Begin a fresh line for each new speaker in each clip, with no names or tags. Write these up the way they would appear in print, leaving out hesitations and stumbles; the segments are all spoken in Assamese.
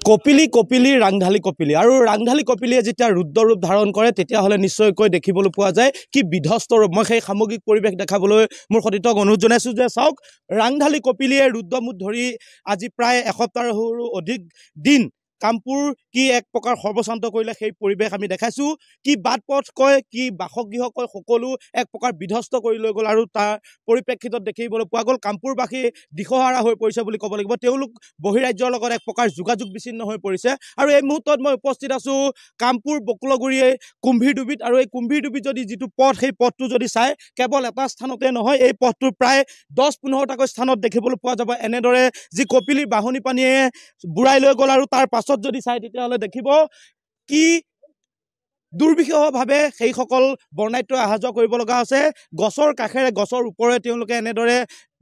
কপিলি কপিলি ৰাংঢালী কপিলি আৰু ৰাংঢালী কপিলিয়ে যেতিয়া ৰুদ্ৰ ৰূপ ধাৰণ কৰে তেতিয়াহ'লে নিশ্চয়কৈ দেখিবলৈ পোৱা যায় কি বিধ্বস্ত ৰূপ। মই সেই সামগ্ৰিক পৰিৱেশ দেখাবলৈ মোৰ সতীৰ্থক অনুৰোধ জনাইছোঁ যে চাওক, ৰাংঢালী কপিলিয়ে ৰুদ্ৰমূঠ ধৰি আজি প্ৰায় এসপ্তাহৰো অধিক দিন কামপুৰ কি এক প্ৰকাৰ সৰ্বশান্ত কৰিলে সেই পৰিৱেশ আমি দেখাইছোঁ। কি বাট পথ কয়, কি বাসগৃহ কয়, সকলো এক প্ৰকাৰ বিধ্বস্ত কৰি লৈ গ'ল আৰু তাৰ পৰিপ্ৰেক্ষিতত দেখিবলৈ পোৱা গ'ল কামপুৰবাসী দিশহাৰা হৈ পৰিছে বুলি ক'ব লাগিব। তেওঁলোক বহিৰাজ্যৰ লগত এক প্ৰকাৰ যোগাযোগ বিচ্ছিন্ন হৈ পৰিছে। আৰু এই মুহূৰ্তত মই উপস্থিত আছোঁ কামপুৰ বকুলগুৰিয়ে কুম্ভীৰডুবিত, আৰু এই কুম্ভীৰডুবিত যদি যিটো পথ, সেই পথটো যদি চাই কেৱল এটা স্থানতে নহয়, এই পথটোৰ প্ৰায় 10-15টাকৈ স্থানত দেখিবলৈ পোৱা যাব এনেদৰে যি কপিলিৰ বাঢ়নী পানীয়ে বুৰাই লৈ গ'ল। আৰু তাৰ পাছত যদি চাই তেতিয়াহ'লে দেখিব কি দুৰ্বিষহভাৱে সেইসকল বৰ্ণাঢ্যই অহা যোৱা কৰিব লগা হৈছে। গছৰ কাষেৰে গছৰ ওপৰে তেওঁলোকে এনেদৰে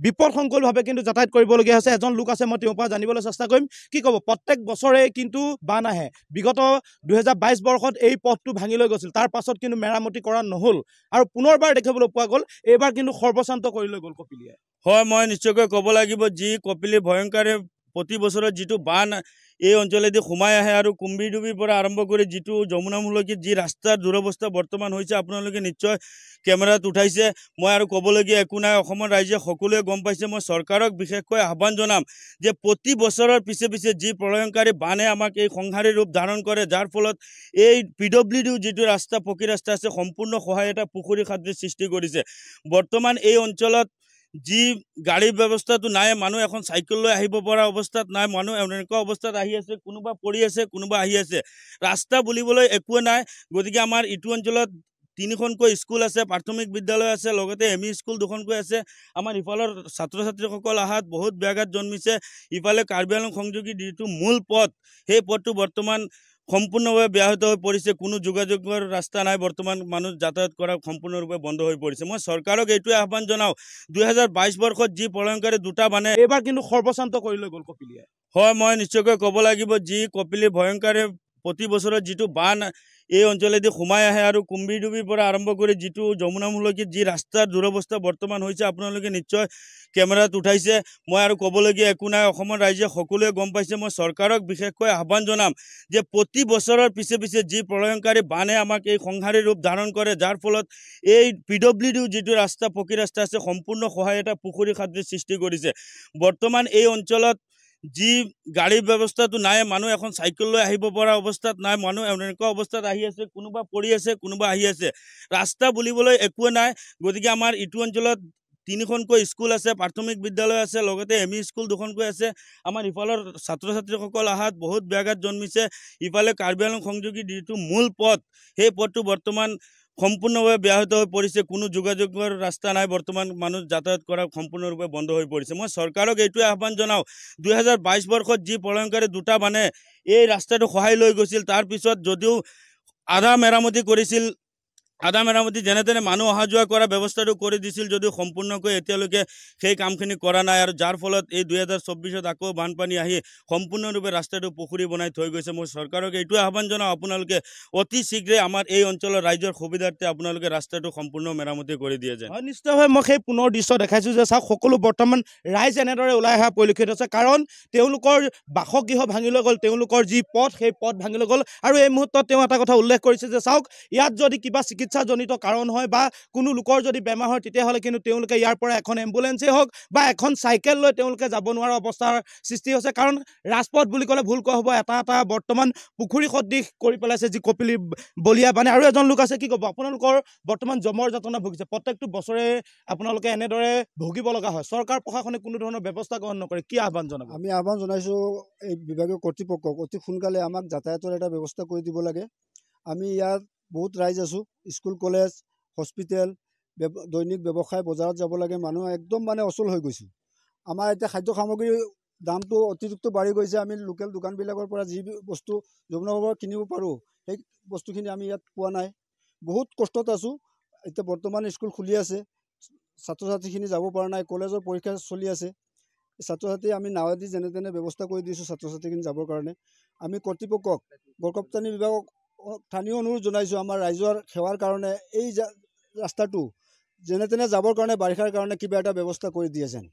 বিপদসংকুলভাৱে কিন্তু যাতায়াত কৰিবলগীয়া হৈছে। এজন লোক আছে, মই তেওঁৰ পৰা জানিবলৈ চেষ্টা কৰিম। কি ক'ব, প্ৰত্যেক বছৰে কিন্তু বান আহে। বিগত 2022 বৰ্ষত এই পথটো ভাঙি লৈ গৈছিল, তাৰ পাছত কিন্তু মেৰামতি কৰা নহ'ল আৰু পুনৰবাৰ দেখিবলৈ পোৱা গ'ল এইবাৰ কিন্তু সৰ্বশান্ত কৰি লৈ গ'ল কপিলিয়ে।
হয়, মই নিশ্চয়কৈ ক'ব লাগিব যি কপিলি ভয়ংকৰে প্ৰতি বছৰত যিটো বান এই অঞ্চলেদি সোমাই আহে আৰু কুম্ভীৰডুবিৰ পৰা আৰম্ভ কৰি যিটো যমুনামুখলৈকে যি ৰাস্তাৰ দুৰৱস্থা বৰ্তমান হৈছে আপোনালোকে নিশ্চয় কেমেৰাত উঠাইছে। মই আৰু ক'বলগীয়া একো নাই, অসমৰ ৰাইজে সকলোৱে গম পাইছে। মই চৰকাৰক বিশেষকৈ আহ্বান জনাম যে প্ৰতি বছৰৰ পিছে পিছে যি প্ৰলয়ংকাৰী বানে আমাক এই সংহাৰী ৰূপ ধাৰণ কৰে, যাৰ ফলত এই PWD যিটো ৰাস্তা, পকী ৰাস্তা আছে, সম্পূৰ্ণ সহায় এটা পুখুৰী খাদ্য সৃষ্টি কৰিছে। বৰ্তমান এই অঞ্চলত যি গাড়ীৰ ব্যৱস্থাটো নাই, মানুহ এখন চাইকেল লৈ আহিব পৰা অৱস্থাত নাই, মানুহ এনেকুৱা অৱস্থাত আহি আছে, কোনোবা পৰি আছে, কোনোবা আহি আছে, ৰাস্তা বুলিবলৈ একোৱে নাই। গতিকে আমাৰ ইটো অঞ্চলত 3খনকৈ স্কুল আছে, প্ৰাথমিক বিদ্যালয় আছে, লগতে ME স্কুল 2খনকৈ আছে। আমাৰ ইফালৰ ছাত্ৰ ছাত্ৰীসকল অহাত বহুত ব্যাঘাত জন্মিছে। ইফালে কাৰ্বি আংলং সংযোগী যিটো মূল পথ, সেই পথটো বৰ্তমান সম্পূৰ্ণভাৱে ব্যাহত হৈ পৰিছে। কোনো যোগাযোগৰ ৰাস্তা নাই, বৰ্তমান মানুহ যাতায়াত কৰা সম্পূৰ্ণৰূপে বন্ধ হৈ পৰিছে। মই চৰকাৰক এইটোৱে আহ্বান জনাওঁ, 2022 বৰ্ষত যি প্ৰলয়ংকাৰী দুটা বানে
এইবাৰ কিন্তু সৰ্বশান্ত কৰি লৈ গ'ল কপিলিয়ে।
হয়, মই নিশ্চয়কৈ ক'ব লাগিব যি কপিলি ভয়ংকৰে প্ৰতি বছৰত যিটো বান এই অঞ্চলেদি সোমাই আহে আৰু কুম্ভীৰডুবিৰ পৰা আৰম্ভ কৰি যিটো যমুনামুখলৈকে যি ৰাস্তাৰ দুৰৱস্থা বৰ্তমান হৈছে আপোনালোকে নিশ্চয় কেমেৰাত উঠাইছে। মই আৰু ক'বলগীয়া একো নাই, অসমৰ ৰাইজে সকলোৱে গম পাইছে। মই চৰকাৰক বিশেষকৈ আহ্বান জনাম যে প্ৰতি বছৰৰ পিছে পিছে যি প্ৰলয়ংকাৰী বানে আমাক এই সংহাৰী ৰূপ ধাৰণ কৰে, যাৰ ফলত এই PWD যিটো ৰাস্তা, পকী ৰাস্তা আছে, সম্পূৰ্ণ সহায় এটা পুখুৰী খাদ্য সৃষ্টি কৰিছে। বৰ্তমান এই অঞ্চলত যি গাড়ীৰ ব্যৱস্থাটো নাই, মানুহ এখন চাইকেল লৈ আহিব পৰা অৱস্থাত নাই, মানুহ এনেকুৱা অৱস্থাত আহি আছে, কোনোবা পৰি আছে, কোনোবা আহি আছে, ৰাস্তা বুলিবলৈ একোৱে নাই। গতিকে আমাৰ ইটো অঞ্চলত 3খনকৈ স্কুল আছে, প্ৰাথমিক বিদ্যালয় আছে, লগতে ME স্কুল 2খনকৈ আছে। আমাৰ ইফালৰ ছাত্ৰ ছাত্ৰীসকল অহাত বহুত ব্যাঘাত জন্মিছে। ইফালে কাৰ্বি আংলং সংযোগী যিটো মূল পথ, সেই পথটো বৰ্তমান সম্পূৰ্ণভাৱে ব্যাহত হৈ পৰিছে। কোনো যোগাযোগৰ ৰাস্তা নাই, বৰ্তমান মানুহ যাতায়াত কৰা সম্পূৰ্ণৰূপে বন্ধ হৈ পৰিছে। মই চৰকাৰক এইটোৱে আহ্বান জনাওঁ, 2022 বৰ্ষত যি প্ৰলয়ংকাৰী দুটা বানে এই ৰাস্তাটো সহায় লৈ গৈছিল, তাৰপিছত যদিও আধা মেৰামতি কৰিছিল, আধা মেৰামতি যেনে তেনে মানুহ অহা যোৱা কৰা ব্যৱস্থাটো কৰি দিছিল, যদিও সম্পূৰ্ণকৈ এতিয়ালৈকে সেই কামখিনি কৰা নাই, আৰু যাৰ ফলত এই 2024ত আকৌ বানপানী আহি সম্পূৰ্ণৰূপে ৰাস্তাটো পুখুৰী বনাই থৈ গৈছে। মই চৰকাৰক এইটোৱে আহ্বান জনাওঁ, আপোনালোকে অতি শীঘ্ৰে আমাৰ এই অঞ্চলৰ ৰাইজৰ সুবিধাৰ্থে আপোনালোকে ৰাস্তাটো সম্পূৰ্ণ মেৰামতি কৰি দিয়ে যেন।
হয়, নিশ্চয়ভাৱে মই সেই পুনৰ দৃশ্য দেখাইছোঁ যে চাওক, সকলো বৰ্তমান ৰাইজ এনেদৰে ওলাই অহা পৰিলক্ষিত হৈছে, কাৰণ তেওঁলোকৰ বাসগৃহ ভাঙি লৈ গ'ল, তেওঁলোকৰ যি পথ, সেই পথ ভাঙি লৈ গ'ল। আৰু এই মুহূৰ্তত তেওঁ এটা কথা উল্লেখ কৰিছে যে চাওক, ইয়াত যদি কিবা চিকিৎসাজনিত কাৰণ হয় বা কোনো লোকৰ যদি বেমাৰ হয়, তেতিয়াহ'লে কিন্তু তেওঁলোকে ইয়াৰ পৰা এখন এম্বুলেঞ্চেই হওক বা এখন চাইকেল লৈ তেওঁলোকে যাব নোৱাৰা অৱস্থাৰ সৃষ্টি হৈছে। কাৰণ ৰাজপথ বুলি ক'লে ভুল কোৱা হ'ব, এটা এটা বৰ্তমান পুখুৰী সদৃশ কৰি পেলাইছে যি কপিলি বলিয়া বানে। আৰু এজন লোক আছে, কি ক'ব, আপোনালোকৰ বৰ্তমান জমৰ যাতনা ভুগিছে, প্ৰত্যেকটো বছৰে আপোনালোকে এনেদৰে ভুগিব লগা হয়, চৰকাৰ প্ৰশাসনে কোনো ধৰণৰ ব্যৱস্থা গ্ৰহণ নকৰে, কি আহ্বান জনাব?
আমি আহ্বান জনাইছোঁ এই বিভাগীয় কৰ্তৃপক্ষক অতি সোনকালে আমাক যাতায়াতৰ এটা ব্যৱস্থা কৰি দিব লাগে। আমি ইয়াত বহুত ৰাইজ আছোঁ, স্কুল, কলেজ, হস্পিটেল, দৈনিক ব্যৱসায়, বজাৰত যাব লাগে, মানুহ একদম মানে অচল হৈ গৈছোঁ। আমাৰ এতিয়া খাদ্য সামগ্ৰীৰ দামটো অতিৰিক্ত বাঢ়ি গৈছে। আমি লোকেল দোকানবিলাকৰ পৰা যি বস্তু যমুনানগৰত কিনিব পাৰোঁ, সেই বস্তুখিনি আমি ইয়াত পোৱা নাই, বহুত কষ্টত আছোঁ। এতিয়া বৰ্তমান স্কুল খুলি আছে, ছাত্ৰ ছাত্ৰীখিনি যাব পৰা নাই, কলেজৰ পৰীক্ষা চলি আছে, ছাত্ৰ ছাত্ৰী আমি নাৱেদি যেনে তেনে ব্যৱস্থা কৰি দিছোঁ ছাত্ৰ ছাত্ৰীখিনি যাবৰ কাৰণে। আমি কৰ্তৃপক্ষক, গড়কাপ্তানি বিভাগক স্থানীয় অনুৰোধ জনাইছোঁ, আমাৰ ৰাইজৰ সেৱাৰ কাৰণে এই ৰাস্তাটো যেনে তেনে যাবৰ কাৰণে বাৰিষাৰ কাৰণে কিবা এটা ব্যৱস্থা কৰি দিয়ে যেন।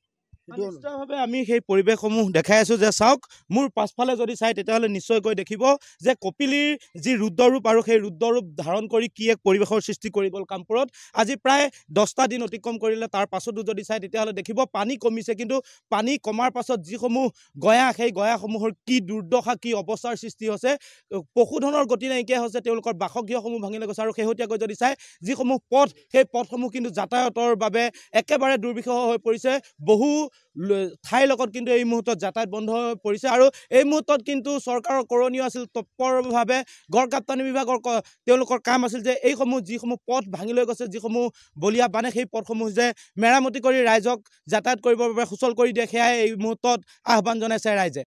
এইটো
নিশ্চয়ভাৱে আমি সেই পৰিৱেশসমূহ দেখাই আছোঁ যে চাওক মোৰ পাছফালে যদি চাই তেতিয়াহ'লে নিশ্চয়কৈ দেখিব যে কপিলীৰ যি ৰুদ্ৰৰূপ আৰু সেই ৰুদ্ৰৰূপ ধাৰণ কৰি কি এক পৰিৱেশৰ সৃষ্টি কৰি গ'ল কামপুৰত আজি প্ৰায় 10টা দিন অতিক্ৰম কৰিলে তাৰ পাছতো যদি চাই তেতিয়াহ'লে দেখিব পানী কমিছে কিন্তু পানী কমাৰ পাছত যিসমূহ গয়া সেই গয়াসমূহৰ কি দুৰ্দশা কি অৱস্থাৰ সৃষ্টি হৈছে পশুধনৰ গতি নাইকিয়া হৈছে তেওঁলোকৰ বাসগৃহসমূহ ভাঙি গৈছে আৰু শেহতীয়াকৈ যদি চাই যিসমূহ পথ সেই পথসমূহ কিন্তু যাতায়াতৰ বাবে একেবাৰে দুৰ্বিষহ হৈ পৰিছে বহু ঠাইৰ লগত কিন্তু এই মুহূৰ্তত যাতায়াত বন্ধ হৈ পৰিছে আৰু এই মুহূৰ্তত কিন্তু চৰকাৰৰ কৰণীয় আছিল তৎপৰভাৱে গড়কাপ্তানি বিভাগৰ তেওঁলোকৰ কাম আছিল যে এইসমূহ যিসমূহ পথ ভাঙি লৈ গৈছে যিসমূহ বলীয়া বানে সেই পথসমূহ যে মেৰামতি কৰি ৰাইজক যাতায়াত কৰিবৰ বাবে সুচল কৰি দিয়ে সেয়াই এই মুহূৰ্তত আহ্বান জনাইছে ৰাইজে।